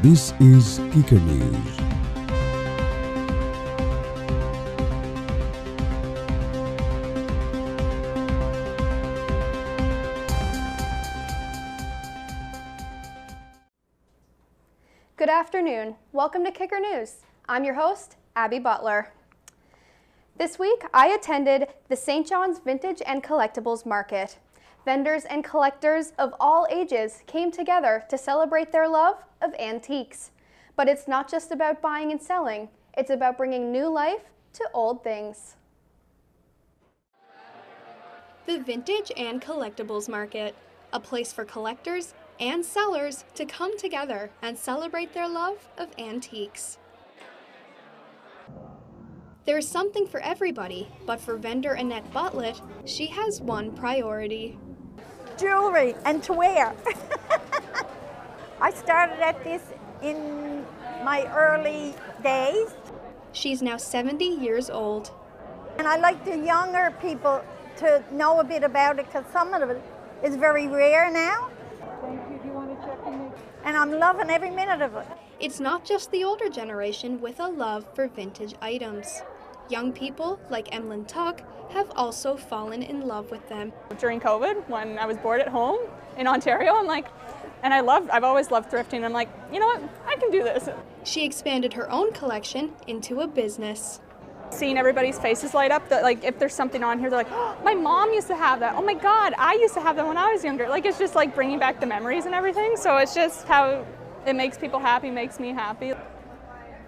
This is Kicker News. Good afternoon. Welcome to Kicker News. I'm your host, Abby Butler. This week, I attended the St. John's Vintage and Collectibles Market. Vendors and collectors of all ages came together to celebrate their love of antiques. But it's not just about buying and selling, it's about bringing new life to old things. The Vintage and Collectibles Market, a place for collectors and sellers to come together and celebrate their love of antiques. There's something for everybody, but for vendor Annette Butlett, she has one priority. Jewelry and to wear. I started at this in my early days. She's now 70 years old. And I like the younger people to know a bit about it because some of it is very rare now. Thank you. Do you want to check in? And I'm loving every minute of it. It's not just the older generation with a love for vintage items. Young people like Emlyn Tuck have also fallen in love with them. During COVID, when I was bored at home in Ontario, I've always loved thrifting. I'm like, you know what, I can do this. She expanded her own collection into a business. Seeing everybody's faces light up, that like if there's something on here, they're like, oh, my mom used to have that. Oh my God, I used to have that when I was younger. Like it's just like bringing back the memories and everything. So it's just how it makes people happy, makes me happy.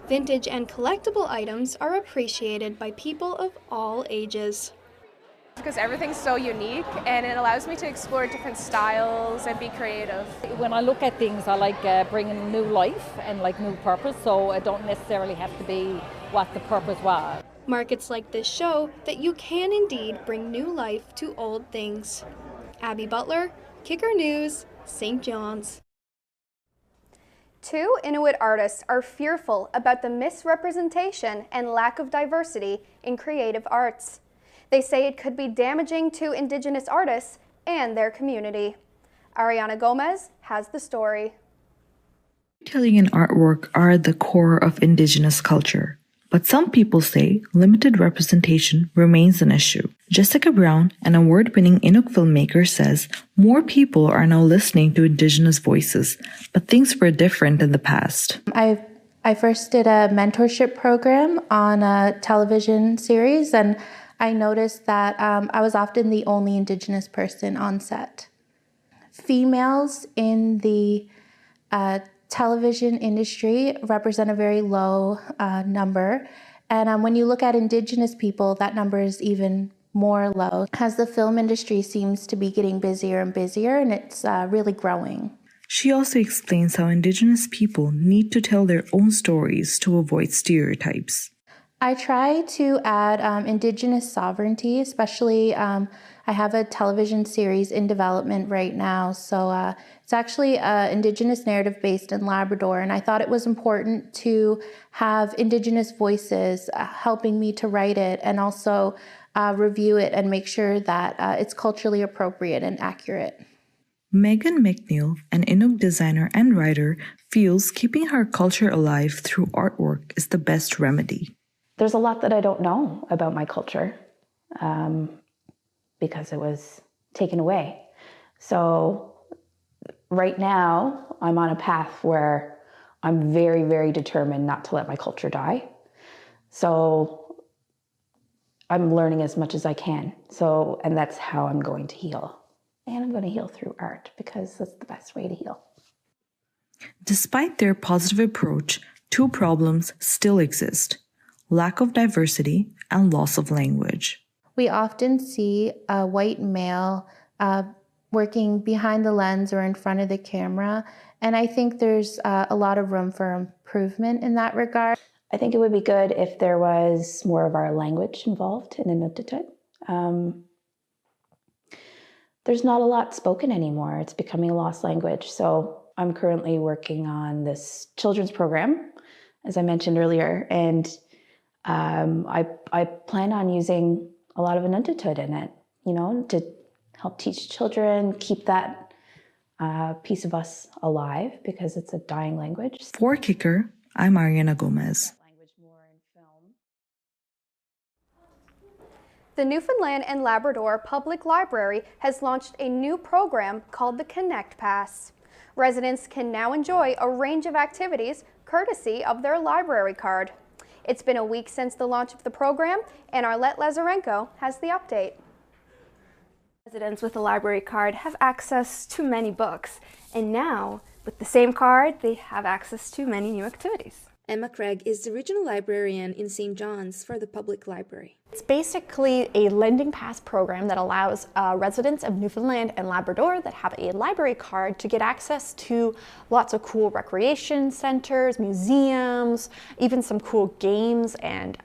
Vintage and collectible items are appreciated by people of all ages. Because everything's so unique and it allows me to explore different styles and be creative. When I look at things, I like bringing new life and like new purpose, so it don't necessarily have to be what the purpose was. Markets like this show that you can indeed bring new life to old things. Abby Butler, Kicker News, St. John's. Two Inuit artists are fearful about the misrepresentation and lack of diversity in creative arts. They say it could be damaging to Indigenous artists and their community. Ariana Gomez has the story. Storytelling and artwork are at the core of Indigenous culture, but some people say limited representation remains an issue. Jessica Brown, an award-winning Inuk filmmaker, says more people are now listening to Indigenous voices, but things were different in the past. I first did a mentorship program on a television series, and I noticed that I was often the only Indigenous person on set. Females in the television industry represent a very low number, and when you look at Indigenous people, that number is even more low, as the film industry seems to be getting busier and busier, and it's really growing. She also explains how Indigenous people need to tell their own stories to avoid stereotypes. I try to add Indigenous sovereignty, especially I have a television series in development right now. So it's actually an Indigenous narrative based in Labrador, and I thought it was important to have Indigenous voices helping me to write it and also review it and make sure that it's culturally appropriate and accurate. Megan McNeil, an Inuk designer and writer, feels keeping her culture alive through artwork is the best remedy. There's a lot that I don't know about my culture because it was taken away. So right now, I'm on a path where I'm very, very determined not to let my culture die. So I'm learning as much as I can. And that's how I'm going to heal. And I'm going to heal through art because that's the best way to heal. Despite their positive approach, two problems still exist: lack of diversity and loss of language. We often see a white male working behind the lens or in front of the camera, and I think there's a lot of room for improvement in that regard. I think it would be good if there was more of our language involved in Inuktitut. There's not a lot spoken anymore. It's becoming a lost language. So I'm currently working on this children's program, as I mentioned earlier, and I plan on using a lot of Inuktitut in it, to help teach children, keep that a piece of us alive because it's a dying language. For Kicker, I'm Ariana Gomez. The Newfoundland and Labrador Public Library has launched a new program called the Connect Pass. Residents can now enjoy a range of activities courtesy of their library card. It's been a week since the launch of the program, and Arlette Lazarenko has the update. Residents with a library card have access to many books, and now, with the same card, they have access to many new activities. Emma Craig is the regional librarian in St. John's for the public library. It's basically a lending pass program that allows residents of Newfoundland and Labrador that have a library card to get access to lots of cool recreation centers, museums, even some cool games and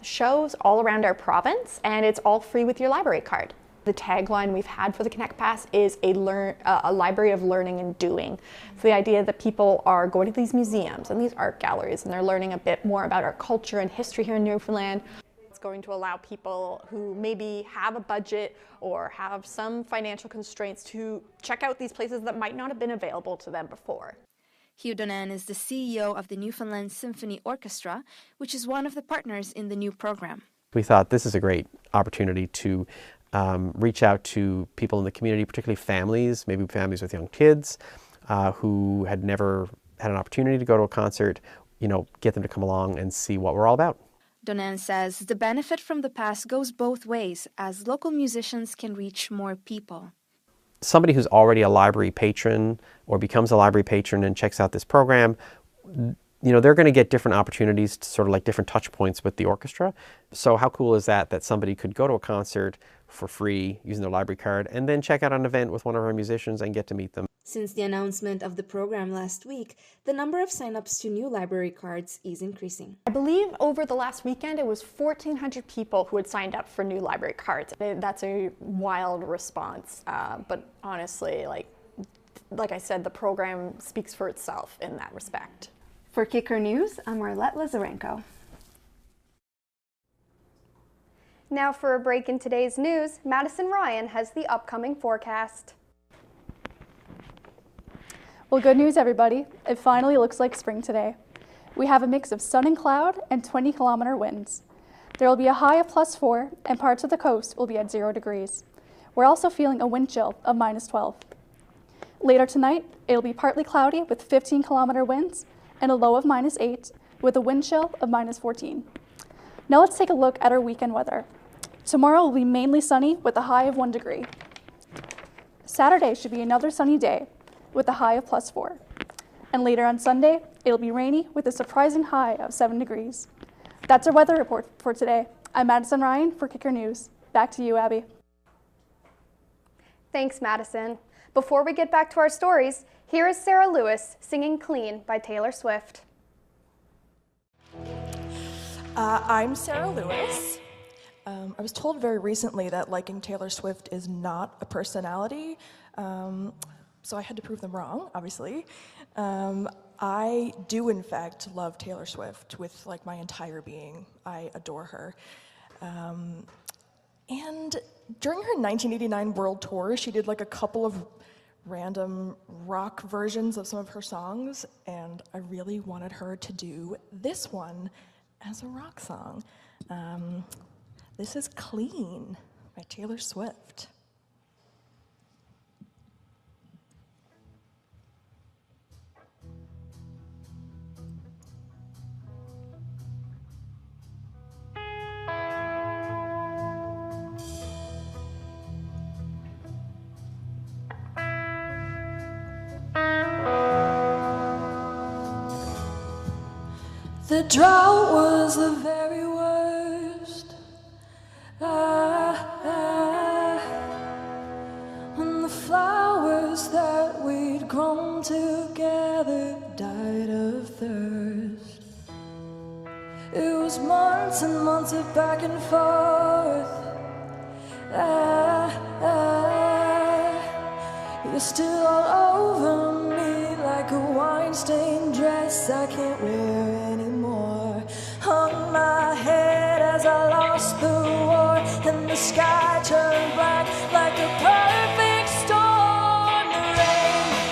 shows all around our province, and it's all free with your library card. The tagline we've had for the Connect Pass is a library of learning and doing. So the idea that people are going to these museums and these art galleries and they're learning a bit more about our culture and history here in Newfoundland. It's going to allow people who maybe have a budget or have some financial constraints to check out these places that might not have been available to them before. Hugh Donan is the CEO of the Newfoundland Symphony Orchestra, which is one of the partners in the new program. We thought this is a great opportunity to reach out to people in the community, particularly families, maybe families with young kids who had never had an opportunity to go to a concert, get them to come along and see what we're all about. Donan says the benefit from the pass goes both ways, as local musicians can reach more people. Somebody who's already a library patron or becomes a library patron and checks out this program, they're going to get different opportunities, to sort of like different touch points with the orchestra. So how cool is that somebody could go to a concert for free using their library card and then check out an event with one of our musicians and get to meet them. Since the announcement of the program last week, the number of sign-ups to new library cards is increasing. I believe over the last weekend it was 1,400 people who had signed up for new library cards. That's a wild response, but honestly, like I said, the program speaks for itself in that respect. For Kicker News, I'm Arlette Lazarenko. Now for a break in today's news, Madison Ryan has the upcoming forecast. Well, good news, everybody. It finally looks like spring today. We have a mix of sun and cloud and 20-kilometer winds. There will be a high of +4, and parts of the coast will be at 0 degrees. We're also feeling a wind chill of -12. Later tonight, it'll be partly cloudy with 15-kilometer winds and a low of -8 with a wind chill of -14. Now let's take a look at our weekend weather. Tomorrow will be mainly sunny with a high of 1 degree. Saturday should be another sunny day with a high of +4. And later on Sunday, it'll be rainy with a surprising high of 7 degrees. That's our weather report for today. I'm Madison Ryan for Kicker News. Back to you, Abby. Thanks, Madison. Before we get back to our stories, here is Sarah Lewis singing Clean by Taylor Swift. I'm Sarah Lewis. I was told very recently that liking Taylor Swift is not a personality, so I had to prove them wrong, obviously. I do, in fact, love Taylor Swift with my entire being. I adore her. And during her 1989 world tour, she did a couple of random rock versions of some of her songs, and I really wanted her to do this one as a rock song. This is Clean by Taylor Swift. The drought was the very worst. When the flowers that we'd grown together died of thirst. It was months and months of back and forth. You're still all over me like a wine-stained dress I can't wear anymore. Hung my head as I lost the war, and the sky turned black like a perfect storm. The rain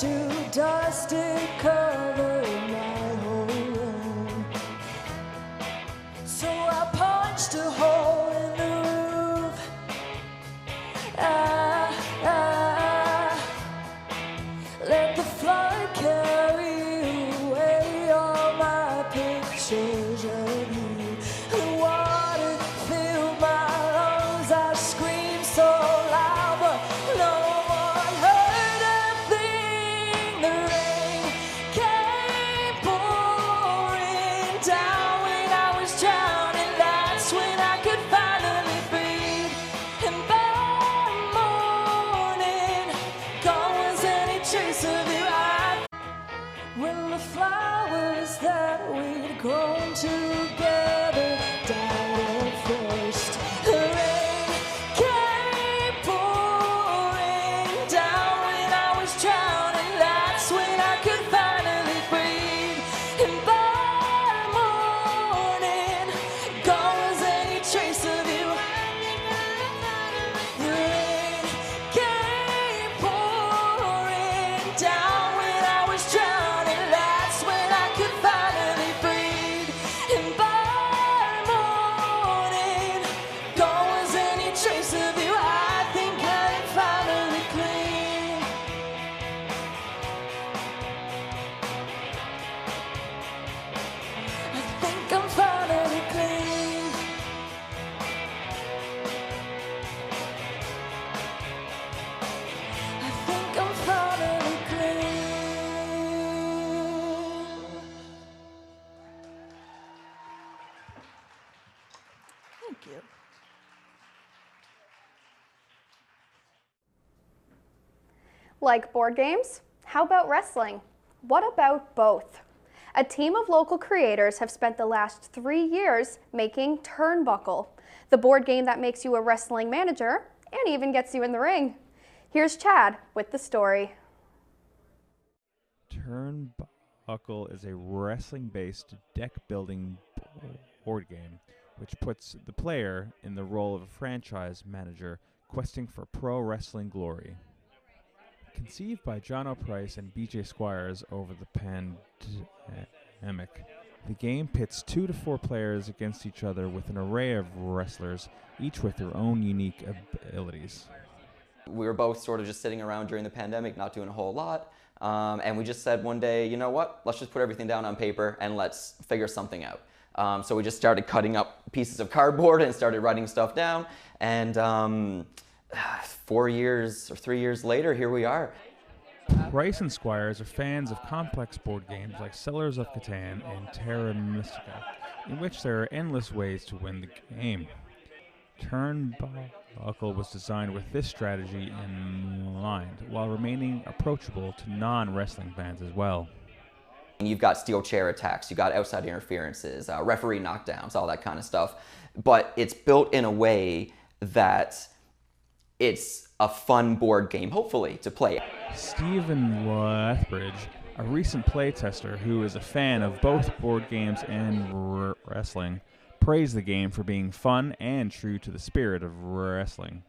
to dust it covered my whole room. So I punched a hole in the roof. Let the flood carry away all my pictures of you. The water filled my lungs, I screamed so loud, but no one heard a thing. The rain came pouring down when I was drowning. That's when I could finally breathe. And by morning, gone was any trace of you. When the flowers that we'd grown together died at first, the rain came pouring down when I was drowning. That's when I could finally breathe. And by morning, gone was any trace of you. The rain came pouring down when I was drowning. That's when I could finally breathe. And by morning, gone was any trace of you. I think I'm finally clean. I think I'm finally clean. I think I'm finally clean. Thank you. Like board games? How about wrestling? What about both? A team of local creators have spent the last 3 years making Turnbuckle, the board game that makes you a wrestling manager and even gets you in the ring. Here's Chad with the story. Turnbuckle is a wrestling-based deck-building board game, which puts the player in the role of a franchise manager questing for pro wrestling glory. Conceived by John O'Price and BJ Squires over the pandemic, the game pits 2 to 4 players against each other with an array of wrestlers, each with their own unique abilities. We were both sort of just sitting around during the pandemic, not doing a whole lot, and we just said one day, you know what, let's just put everything down on paper and let's figure something out. So we just started cutting up pieces of cardboard and started writing stuff down, and 4 years or 3 years later, here we are. Price and Squires are fans of complex board games like Settlers of Catan and Terra Mystica, in which there are endless ways to win the game. Turnbuckle was designed with this strategy in mind, while remaining approachable to non-wrestling fans as well. You've got steel chair attacks, you've got outside interferences, referee knockdowns, all that kind of stuff. But it's built in a way that it's a fun board game, hopefully, to play. Stephen Lethbridge, a recent playtester who is a fan of both board games and wrestling, praised the game for being fun and true to the spirit of wrestling.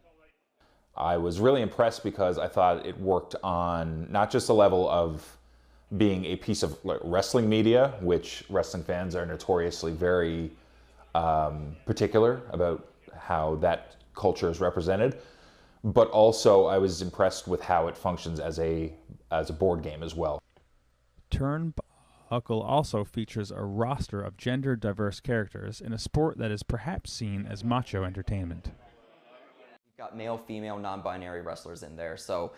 I was really impressed because I thought it worked on not just the level of being a piece of wrestling media, which wrestling fans are notoriously very particular about how that culture is represented, but also I was impressed with how it functions as a board game as well. Turnbuckle also features a roster of gender-diverse characters in a sport that is perhaps seen as macho entertainment. You've got male, female, non-binary wrestlers in there, so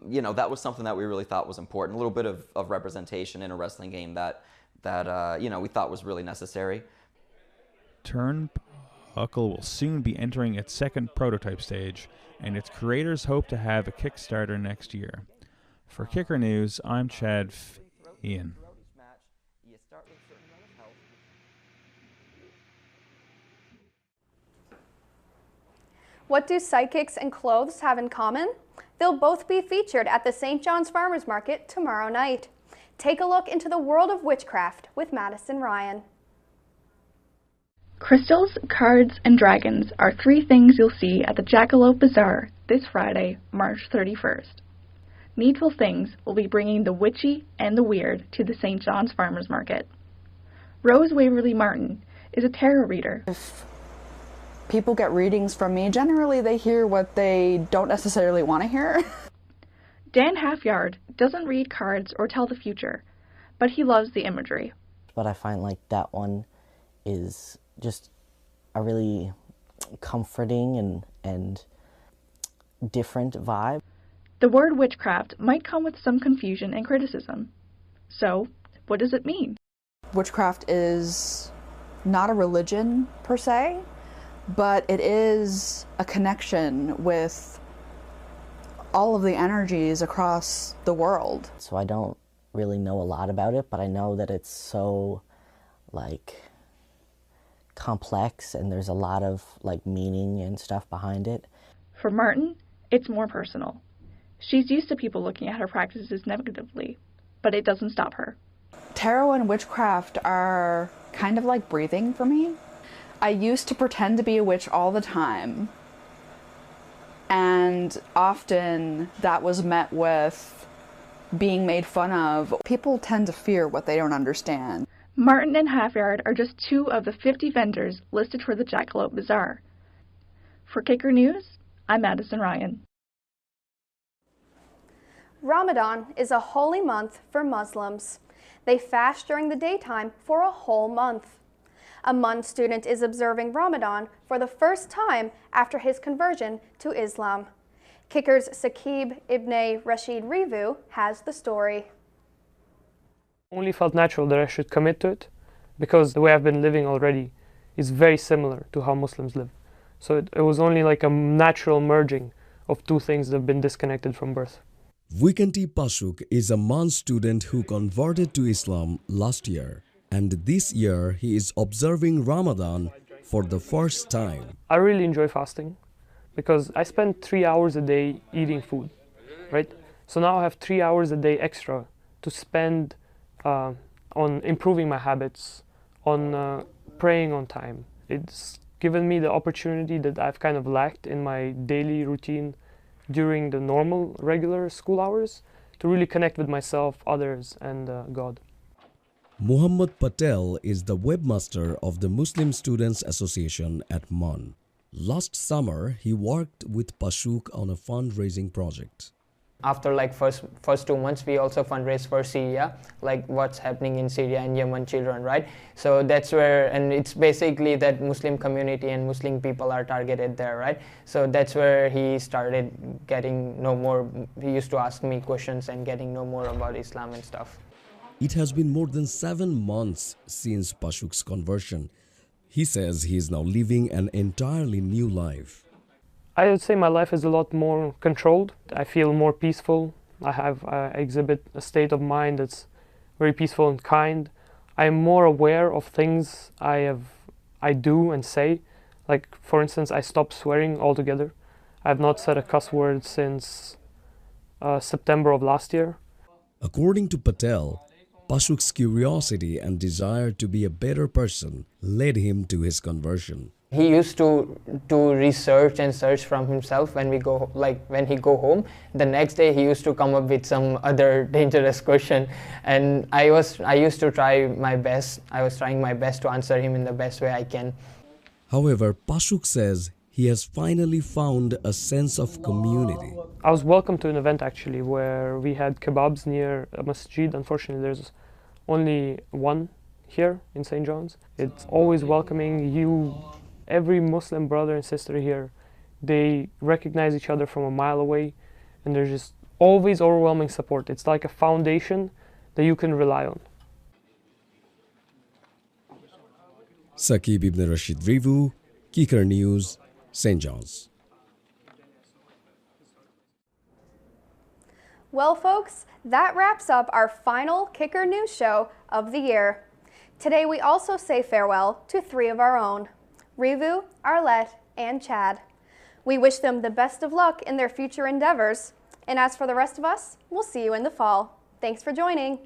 you know, that was something that we really thought was important. A little bit of representation in a wrestling game that you know, we thought was really necessary. Turnbuckle will soon be entering its second prototype stage, and its creators hope to have a Kickstarter next year. For Kicker News, I'm Chad Ian. What do psychics and clothes have in common? They'll both be featured at the St. John's Farmers Market tomorrow night. Take a look into the world of witchcraft with Madison Ryan. Crystals, cards, and dragons are 3 things you'll see at the Jackalope Bazaar this Friday, March 31st. Needful Things will be bringing the witchy and the weird to the St. John's Farmers Market. Rose Waverly Martin is a tarot reader. If people get readings from me, generally they hear what they don't necessarily want to hear. Dan Halfyard doesn't read cards or tell the future, but he loves the imagery. But I find like that one is just a really comforting and different vibe. The word witchcraft might come with some confusion and criticism. So, what does it mean? Witchcraft is not a religion per se, but it is a connection with all of the energies across the world. So I don't really know a lot about it, but I know that it's so like complex and there's a lot of like meaning and stuff behind it. For Martin, it's more personal. She's used to people looking at her practices negatively, but it doesn't stop her. Tarot and witchcraft are kind of like breathing for me. I used to pretend to be a witch all the time, and often that was met with being made fun of. People tend to fear what they don't understand. Martin and Halfyard are just 2 of the 50 vendors listed for the Jackalope Bazaar. For Kicker News, I'm Madison Ryan. Ramadan is a holy month for Muslims. They fast during the daytime for a whole month. A Mun student is observing Ramadan for the first time after his conversion to Islam. Kicker's Saqib Ibn Rashid Rivu has the story. Only felt natural that I should commit to it because the way I've been living already is very similar to how Muslims live. So it was only like a natural merging of 2 things that have been disconnected from birth. Vikanti Pasuk is a Mun student who converted to Islam last year, and this year he is observing Ramadan for the first time. I really enjoy fasting because I spend 3 hours a day eating food, right? So now I have 3 hours a day extra to spend on improving my habits, on praying on time. It's given me the opportunity that I've kind of lacked in my daily routine during the normal, regular school hours to really connect with myself, others, and God. Muhammad Patel is the webmaster of the Muslim Students Association at Mun. Last summer, he worked with Pasuk on a fundraising project. After like first 2 months, we also fundraise for Syria, like what's happening in Syria and Yemen children, right? So that's where, and it's basically that Muslim community and Muslim people are targeted there, right? So that's where he started getting know more. He used to ask me questions and getting know more about Islam and stuff. It has been more than 7 months since Pasuk's conversion. He says he is now living an entirely new life. I would say my life is a lot more controlled. I feel more peaceful. I exhibit a state of mind that's very peaceful and kind. I'm more aware of things I do and say. Like, for instance, I stopped swearing altogether. I have not said a cuss word since September of last year. According to Patel, Pasuk's curiosity and desire to be a better person led him to his conversion. He used to research and search from himself when when he go home. The next day he used to come up with some other dangerous question, and I used to try my best. I was trying my best to answer him in the best way I can. However, Pasuk says he has finally found a sense of community. I was welcome to an event actually where we had kebabs near a masjid. Unfortunately, there's only one here in St. John's. It's always welcoming. Every Muslim brother and sister here, they recognize each other from a mile away, and there's just always overwhelming support. It's like a foundation that you can rely on. Saqib Ibn Rashid Rivu, Kicker News, St. John's. Well, folks, that wraps up our final Kicker News show of the year. Today, we also say farewell to 3 of our own, Rivu, Arlette, and Chad. We wish them the best of luck in their future endeavors. And as for the rest of us, we'll see you in the fall. Thanks for joining.